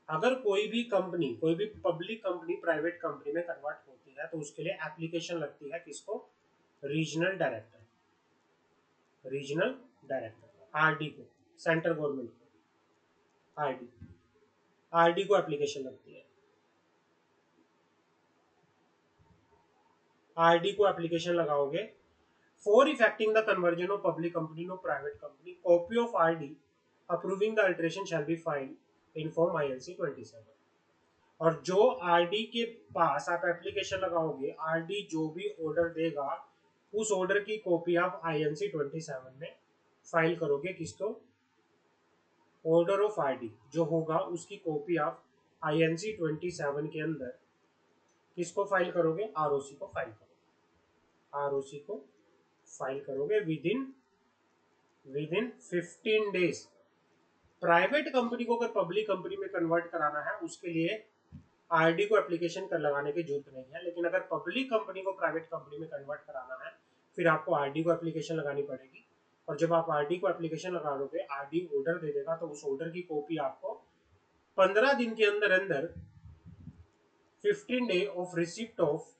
अगर कोई भी कंपनी, कोई भी पब्लिक कंपनी प्राइवेट कंपनी में कन्वर्ट होती है, तो उसके लिए एप्लीकेशन लगती है किसको, regional director, regional director RD को, सेंट्रल गवर्नमेंट को, आरडी, आरडी को एप्लीकेशन लगती है, आरडी को एप्लीकेशन लगाओगे। For effecting the conversion of public company to private company, copy of RD approving the alteration shall be filed in form INC 27। और जो आरडी के पास आप एप्लीकेशन लगाओगे, आरडी जो भी ऑर्डर देगा, उस ऑर्डर की कॉपी आप INC 27 में फाइल करोगे। किसको, ऑर्डर ऑफ आरडी जो होगा उसकी कॉपी आप INC 27 के अंदर किसको फाइल करोगे, आरओसी को फाइल करोगे, आरओसी को फाइल करोगे विदिन 15 डेज। प्राइवेट कंपनी को अगर पब्लिक कंपनी में कन्वर्ट कराना है, उसके लिए आरडी को एप्लीकेशन कर लगाने की जरूरत नहीं है। लेकिन अगर पब्लिक कंपनी को प्राइवेट कंपनी में कन्वर्ट कराना है, फिर आपको आरडी को एप्लीकेशन लगानी पड़ेगी। और जब आप आरडी को एप्लीकेशन लगा दोगे, आरडी ऑर्डर दे देगा, तो उस ऑर्डर की कॉपी आपको 15 दिन के अंदर अंदर 15 day of receipt of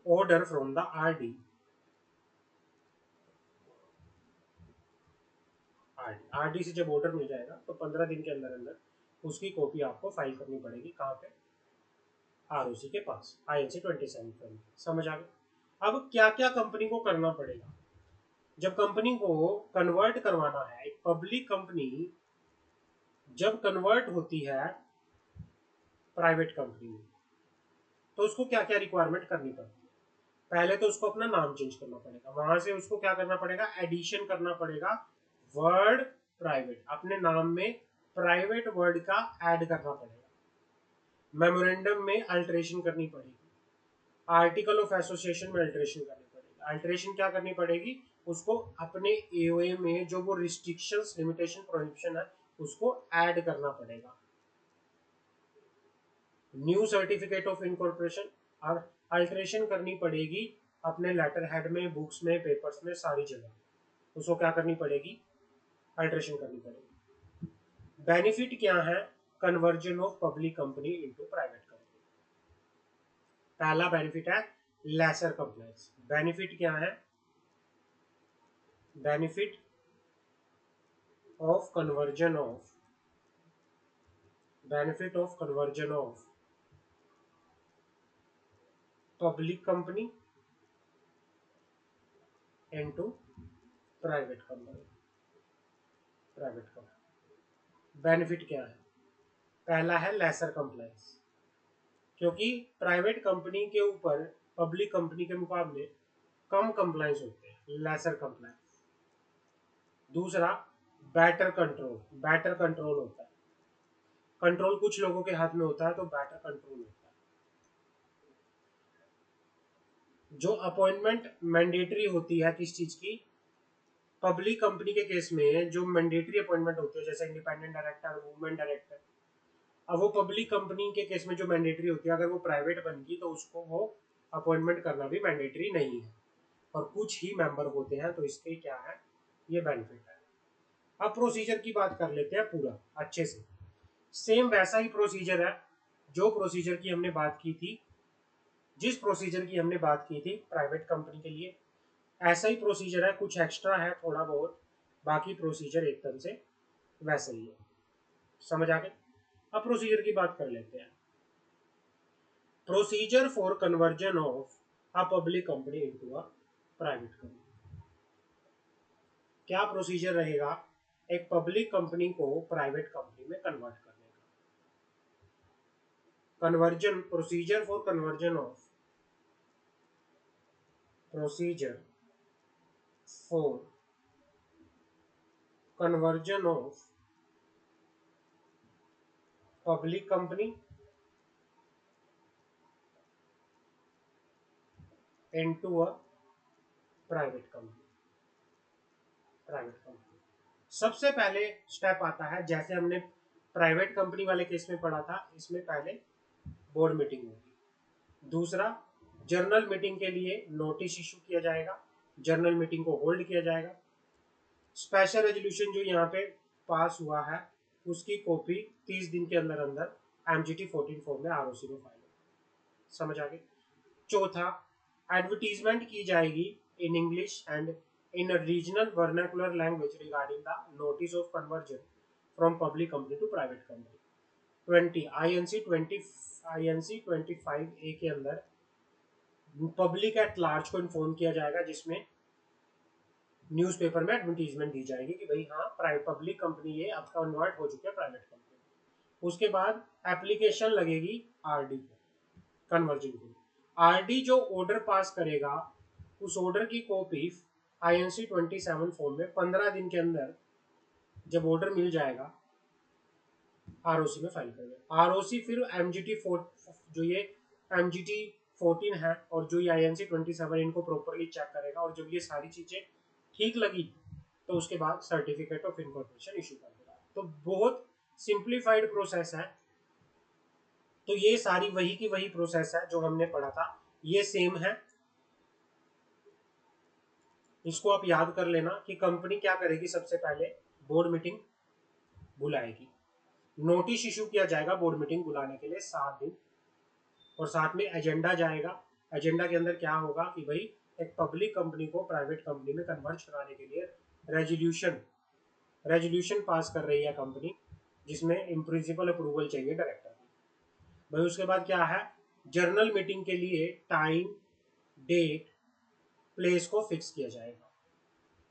order from the RD, RD से जब ऑर्डर मिल जाएगा तो 15 दिन के अंदर अंदर उसकी कॉपी आपको फाइल करनी पड़ेगी। कहाँ पे? आरओसी के पास, INC 27 फॉर्म। समझ आ गया? अब क्या क्या कंपनी को करना पड़ेगा जब कंपनी को कन्वर्ट करवाना है? एक पब्लिक कंपनी जब कन्वर्ट होती है प्राइवेट कंपनी में तो उसको क्या क्या रिक्वायरमेंट करनी पड़ती है? पहले तो उसको अपना नाम चेंज करना पड़ेगा, वहां से उसको क्या करना पड़ेगा? एडिशन करना पड़ेगा वर्ड प्राइवेट, अपने नाम में प्राइवेट वर्ड का ऐड करना पड़ेगा। मेमोरेंडम में अल्टरेशन करनी पड़ेगी, आर्टिकल ऑफ एसोसिएशन में अल्टरेशन करनी पड़ेगी। अल्टरेशन क्या करनी पड़ेगी? उसको अपने एओए में जो वो रिस्ट्रिक्शंस, लिमिटेशन, प्रोहिबिशन है उसको ऐड करना पड़ेगा। न्यू सर्टिफिकेट ऑफ इनकॉर्पोरेशन और अल्टरेशन करनी पड़ेगी अपने लेटर हेड में, बुक्स में, पेपर्स में, सारी जगह उसको क्या करनी पड़ेगी? अल्टरेशन करनी पड़ेगी। बेनिफिट क्या है conversion of public company into private company? पहला बेनिफिट है लेसर कंप्लायंस। बेनिफिट क्या है? Benefit of conversion of public company into private company. Benefit क्या है? पहला है लेसर कंप्लायंस, क्योंकि प्राइवेट कंपनी के ऊपर पब्लिक कंपनी के मुकाबले कम कंप्लायंस होते हैं, लेसर कंप्लायंस। दूसरा बेटर कंट्रोल होता है। कंट्रोल कुछ लोगों के हाथ में होता है तो बेटर कंट्रोल होता है। जो अपॉइंटमेंट मैंडेटरी होती है किस चीज की? पब्लिक कंपनी के केस में जो मैंडेटरी अपॉइंटमेंट होती है जैसे इंडिपेंडेंट डायरेक्टर, वुमेन डायरेक्टर, अब वो पब्लिक कंपनी के केस में जो मैंडेटरी होती है, अगर वो प्राइवेट बन गई तो उसको वो अपॉइंटमेंट करना भी मैंडेटरी नहीं है, और कुछ ही मेंबर होते हैं, तो इसके क्या है? ये बेनिफिट है। अब प्रोसीजर की बात कर लेते हैं पूरा अच्छे से। सेम वैसा ही प्रोसीजर है जो प्रोसीजर की हमने बात की थी, जिस प्रोसीजर की हमने बात की थी प्राइवेट कंपनी के लिए, ऐसा ही प्रोसीजर है, कुछ एक्स्ट्रा है थोड़ा बहुत, बाकी प्रोसीजर एकदम से वैसे ही है। समझ आ गए? अब प्रोसीजर की बात कर लेते हैं। Procedure for conversion of a public company into a private company. क्या प्रोसीजर रहेगा एक पब्लिक कंपनी को प्राइवेट कंपनी में कन्वर्ट करने का? Conversion, procedure for conversion of public company into a private company. सबसे पहले स्टेप आता है, जैसे हमने प्राइवेट कंपनी वाले केस में पढ़ा था, इसमें पहले बोर्ड मीटिंग होगी। दूसरा, जर्नल मीटिंग के लिए नोटिस इशू किया जाएगा, जर्नल मीटिंग को होल्ड किया जाएगा। स्पेशल रेजोल्यूशन जो यहाँ पे पास हुआ है उसकी कॉपी 30 दिन के अंदर अंदर MGT 14 फॉर्म में ROC में फाइल होगी। समझ आ गई? चौथा, एडवर्टीजमेंट की जाएगी in English and in regional vernacular language regarding the notice of conversion from public company to private company. 20 INC 25A के अंदर पब्लिक एट लार्ज को इन्फॉर्म किया जाएगा, जिसमें न्यूज़पेपर में एडवर्टीजमेंट दी जाएगी कि भाई हाँ पब्लिक कंपनी ये अब कन्वर्ट हो चुके हैं प्राइवेट कंपनी। उसके बाद एप्लीकेशन लगेगी RD कन्वर्जन के लिए। RD जो ऑर्डर पास करेगा उस ऑर्डर की कॉपी INC 27 फॉर्म में 15 दिन के अंदर जब ऑर्डर मिल जाएगा ROC में फाइल करेगा। ROC फिर MGT 4 जो ये MGT 14 है और जो ये INC 27 इनको प्रॉपरली चेक करेगा, और जब ये सारी चीजें ठीक लगी तो उसके बाद सर्टिफिकेट ऑफ इनकॉर्पोरेशन इशू कर देगा। तो बहुत सिंप्लीफाइड प्रोसेस है। तो ये सारी वही की वही प्रोसेस है जो हमने पढ़ा था, ये सेम है। इसको आप याद कर लेना कि कंपनी क्या करेगी, सबसे पहले बोर्ड मीटिंग बुलाएगी, नोटिस इशू किया जाएगा बोर्ड मीटिंग बुलाने के लिए 7 दिन, और साथ में एजेंडा जाएगा। एजेंडा के अंदर क्या होगा कि भाई एक पब्लिक कंपनी को प्राइवेट कंपनी में कन्वर्ट कराने के लिए रेजोल्यूशन रेजोल्यूशन पास कर रही है कंपनी जिसमें इन प्रिंसिपल अप्रूवल चाहिए डायरेक्टर की। भाई उसके बाद क्या है, जर्नल मीटिंग के लिए टाइम, डेट, प्लेस को फिक्स किया जाएगा,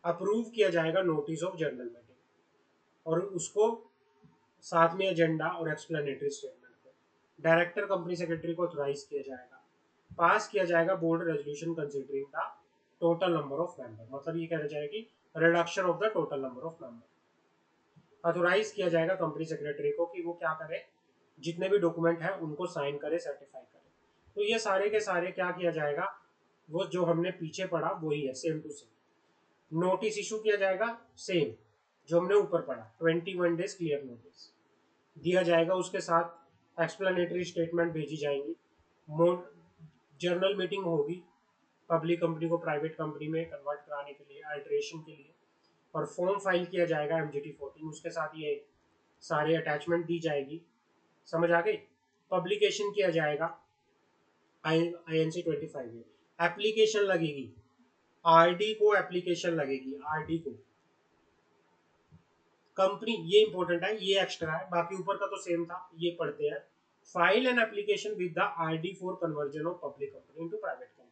अप्रूव किया जाएगा नोटिस ऑफ जर्नल मीटिंग, और उसको साथ में एजेंडा और एक्सप्लेनेटरी स्टेटमेंट को डायरेक्टर कंपनी सेक्रेटरी को ऑथराइज किया जाएगा, पास किया जाएगा board resolution considering the total number of member, मतलब ये कहना चाहिए कि reduction of the total number of member. Authorize किया जाएगा कंपनी सेक्रेटरी को कि वो क्या करे, जितने भी डॉक्यूमेंट है उनको साइन करे, सर्टिफाई करे। तो ये सारे के सारे क्या किया जाएगा, वो जो हमने पीछे पढ़ा वही है, same to same. Notice issue किया जाएगा, सेम जो हमने ऊपर पढ़ा, 21 डेज क्लियर नोटिस दिया जाएगा, उसके साथ एक्सप्लेनेटरी स्टेटमेंट भेजी जाएंगी, जर्नल मीटिंग होगी पब्लिक कंपनी को प्राइवेट कंपनी में कन्वर्ट कराने के लिए, अल्ट्रेशन के लिए, और फॉर्म फाइल किया जाएगा MGT 14, उसके साथ ये सारे अटैचमेंट दी जाएगी। समझ आ गई। पब्लिकेशन किया जाएगा INC 25 में, एप्लीकेशन लगेगी RD को, एप्लीकेशन लगेगी RD को कंपनी, ये इंपॉर्टेंट है, ये एक्स्ट्रा है, बाकी ऊपर का तो सेम था, ये पढ़ते हैं। File an application with the RD for conversion of public company into private company.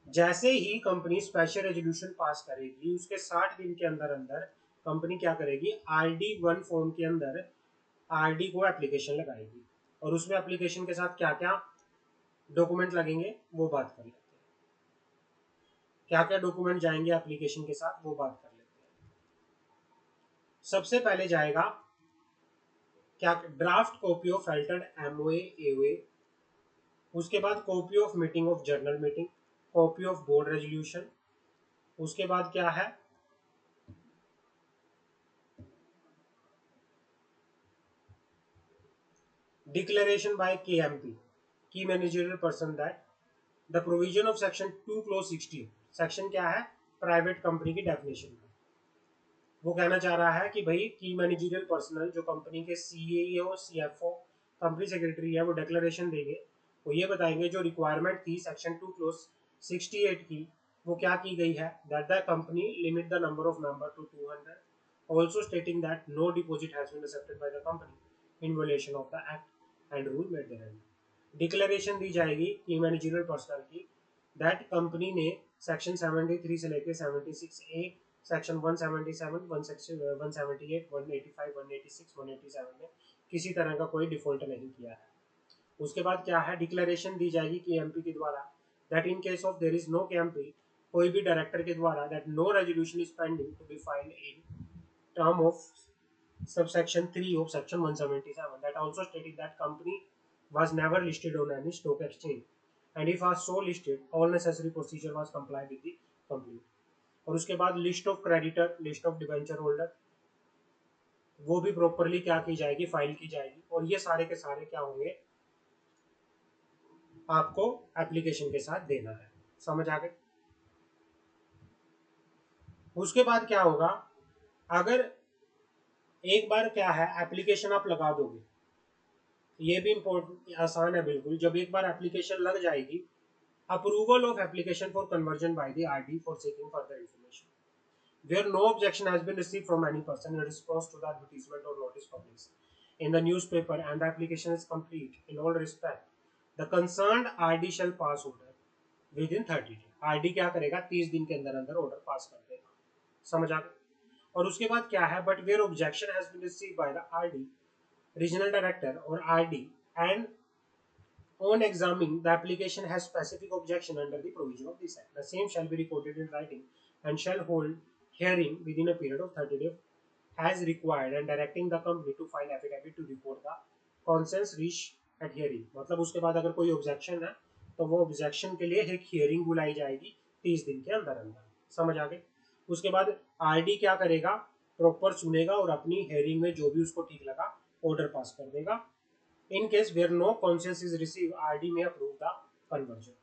जैसे ही कंपनी स्पेशल रेजोल्यूशन पास करेगी उसके 60 दिन के अंदर अंदर कंपनी क्या करेगी, RD1 फॉर्म के अंदर RD को एप्लीकेशन लगाएगी, और उसमें एप्लीकेशन के साथ क्या क्या डॉक्यूमेंट लगेंगे वो बात कर लेते हैं, क्या क्या डॉक्यूमेंट जाएंगे एप्लीकेशन के साथ वो बात कर लेते हैं। सबसे पहले जाएगा क्या, draft copy of Altered MOA AOA, उसके बाद copy of meeting of journal meeting, copy of board resolution, उसके बाद क्या है, डिक्लेरेशन बाय KMP की managerial person that the provision of section 2 close 16, section क्या है, प्राइवेट कंपनी की डेफिनेशन का। वो कहना चाह रहा है कि भाई की मैनेजरियल पर्सनल जो कंपनी के CEO, CFO, कंपनी सेक्रेटरी है, वो डिक्लेरेशन देंगे, वो ये बताएंगे जो रिक्वायरमेंट थी सेक्शन 2 क्लोज 68 की, वो क्या की गई है, that the company limit the number of member to 200, also stating that no deposit has been accepted by the company in violation of the act and rule made therein। Declaration दी जाएगी की मैनेजरियल पर्सनल की, दैट कंपनी ने सेक्शन 73 से लेकर 76A, सेक्शन 177, 178, 185, 186, 187 में किसी तरह का कोई डिफॉल्ट नहीं किया है। उसके बाद क्या है, डिक्लेरेशन दी जाएगी KMP के द्वारा that in case of there is no KMP, कोई भी डायरेक्टर के द्वारा, that no resolution is pending to be filed in term of subsection 3 of section 177, that also stated that company was never listed on any stock exchange, and if was so listed all necessary procedure was complied with the complete। और उसके बाद list of creditor, list of debenture holder, वो भी प्रॉपरली क्या की जाएगी, फाइल की जाएगी, और ये सारे के सारे क्या होंगे, आपको एप्लीकेशन के साथ देना है। समझ आ गए। उसके बाद क्या होगा, अगर एक बार क्या है एप्लीकेशन आप लगा दोगे, ये भी इम्पोर्टेंट, आसान है बिल्कुल, जब एक बार एप्लीकेशन लग जाएगी, approval of application for conversion bye the RD for seeking further information where no objection has been received from any person in response to the advertisement or notice published in the newspaper and the application is complete in all respect, the concerned RD shall pass order within 30 days। RD क्या करेगा, 30 दिन के अंदर अंदर ऑर्डर पास कर देगा। समझ आ गया। और उसके बाद क्या है, but where objection has been received by the RD, regional director or RD, and on examining the application has specific objection under the provision of this act, the same shall be recorded in writing and shall hold hearing within a period of 30 days as required, and directing the company to file affidavit to report the consents reached at hearing। मतलब उसके बाद अगर कोई ऑब्जेक्शन है तो वो ऑब्जेक्शन के लिए एक हियरिंग बुलाई जाएगी 30 दिन के अंदर अंदर। समझ आ गई। उसके बाद RD क्या करेगा, प्रॉपर सुनेगा और अपनी हियरिंग में जो भी उसको ठीक लगा ऑर्डर पास कर देगा। In case where no conscience is received, RD may approve the conversion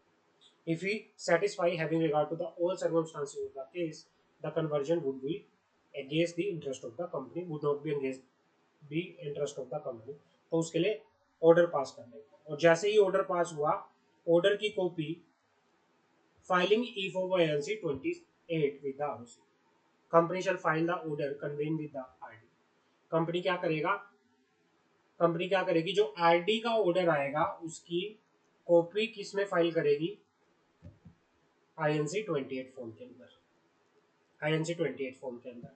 if he satisfy having regard to the all circumstances of the case, the conversion would be against the interest of the company, would not be against the interest of the company। तो उसके लिए ऑर्डर पास कर देगा, और जैसे ही ऑर्डर पास हुआ, ऑर्डर की copy filing E4 INC 28 with the ROC। Company shall file the order convene with the RD. Company क्या करेगी, जो आरडी का ऑर्डर आएगा उसकी कॉपी किस में फाइल करेगी, INC 28 फॉर्म के अंदर, INC 28 फॉर्म के अंदर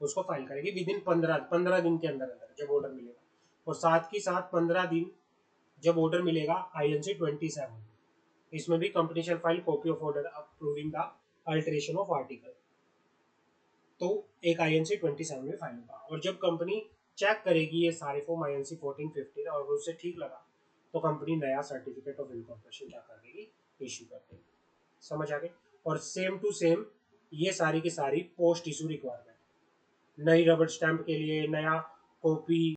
उसको फाइल करेगी विद इन 15 दिन के अंदर जब ऑर्डर मिलेगा। और साथ ही साथ 15 दिन जब ऑर्डर मिलेगा INC 27, इसमें भी company shall file copy of order approving the alteration of article, तो एक INC 27 में फाइल होगा। और जब कंपनी चेक करेगी ये सारे फॉर्म INC 14, 15 और उससे ठीक लगा तो कंपनी नया सर्टिफिकेट ऑफ इनकॉर्पोरेशन क्या कर देगी, इश्यू कर देगी। समझ आ गई। और सेम टू सेम ये सारी की सारी पोस्ट इशू रिक्वायरमेंट, नई रबर स्टैंप के लिए नया कॉपी